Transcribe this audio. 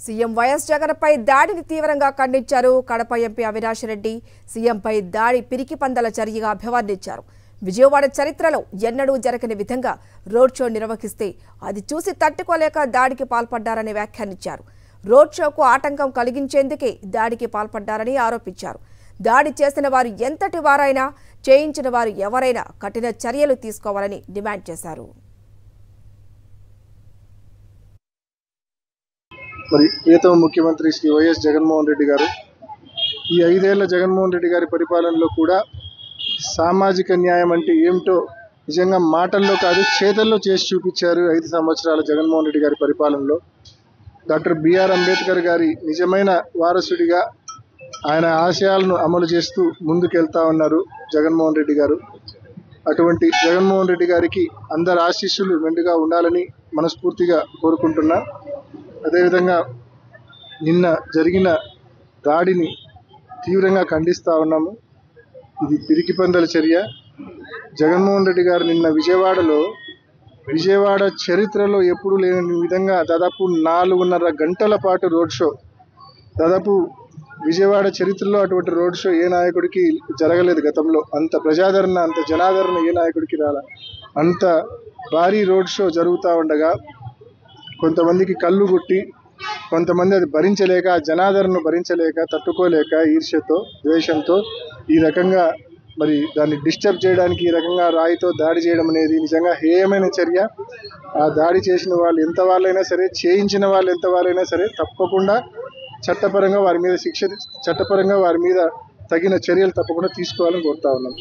CM YS జగన్పై దాడిని తీవ్రంగా ఖండించారు. కడప ఎంపీ అవినాష్ రెడ్డి సీఎంపై దాడి పిరికి పందల చర్యగా అభివర్ణించారు. విజయవాడ చరిత్రలో ఎన్నడూ జరగని విధంగా రోడ్ షో నిర్వహిస్తే అది చూసి తట్టుకోలేక దాడికి పాల్పడ్డారని వ్యాఖ్యానించారు. రోడ్ షోకు ఆటంకం కలిగించేందుకే దాడికి పాల్పడ్డారని ఆరోపించారు. దాడి చేసిన వారు ఎంతటి వారైనా, చేయించిన వారు ఎవరైనా కఠిన చర్యలు తీసుకోవాలని డిమాండ్ చేశారు. మరి ప్రియతమ ముఖ్యమంత్రి శ్రీ వైఎస్ జగన్మోహన్ రెడ్డి గారు ఈ 5 ఏళ్ల జగన్మోహన్ రెడ్డి గారి పరిపాలనలో కూడా సామాజిక న్యాయం అంటే ఏమిటో నిజంగా మాటల్లో కాదు చేతల్లో చేసి చూపించారు. 5 సంవత్సరాల జగన్మోహన్ రెడ్డి గారి పరిపాలనలో డాక్టర్ బిఆర్ అంబేద్కర్ గారి నిజమైన వారసుడిగా ఆయన ఆశయాలను అమలు చేస్తూ ముందుకెళ్తా ఉన్నారు జగన్మోహన్ రెడ్డి గారు. అటువంటి జగన్మోహన్ రెడ్డి గారికి అందరి ఆశీస్సులు మెండుగా ఉండాలని మనస్ఫూర్తిగా కోరుకుంటున్నా. అదేవిధంగా నిన్న జరిగిన దాడిని తీవ్రంగా ఖండిస్తూ ఉన్నాము. ఇది పిరికి పందల చర్య. జగన్మోహన్ రెడ్డి గారు నిన్న విజయవాడ చరిత్రలో ఎప్పుడూ లేని విధంగా దాదాపు 4.5 గంటల పాటు రోడ్ షో, దాదాపు విజయవాడ చరిత్రలో అటువంటి రోడ్ షో ఏ నాయకుడికి జరగలేదు గతంలో. అంత ప్రజాదరణ, అంత జనాదరణ ఏ నాయకుడికి రాల. అంత భారీ రోడ్ షో జరుగుతూ ఉండగా కొంతమందికి కళ్ళు గుట్టి, కొంతమంది అది భరించలేక, జనాదరణను భరించలేక, తట్టుకోలేక ఈర్ష్యతో, ద్వేషంతో ఈ రకంగా మరి దాన్ని డిస్టర్బ్ చేయడానికి ఈ రకంగా రాయితో దాడి చేయడం అనేది నిజంగా హేయమైన చర్య. ఆ దాడి చేసిన వాళ్ళు ఎంత వాళ్ళైనా సరే, చేయించిన వాళ్ళు ఎంత వాళ్ళైనా సరే తప్పకుండా చట్టపరంగా వారి మీద తగిన చర్యలు తప్పకుండా తీసుకోవాలని కోరుతా ఉన్నాం.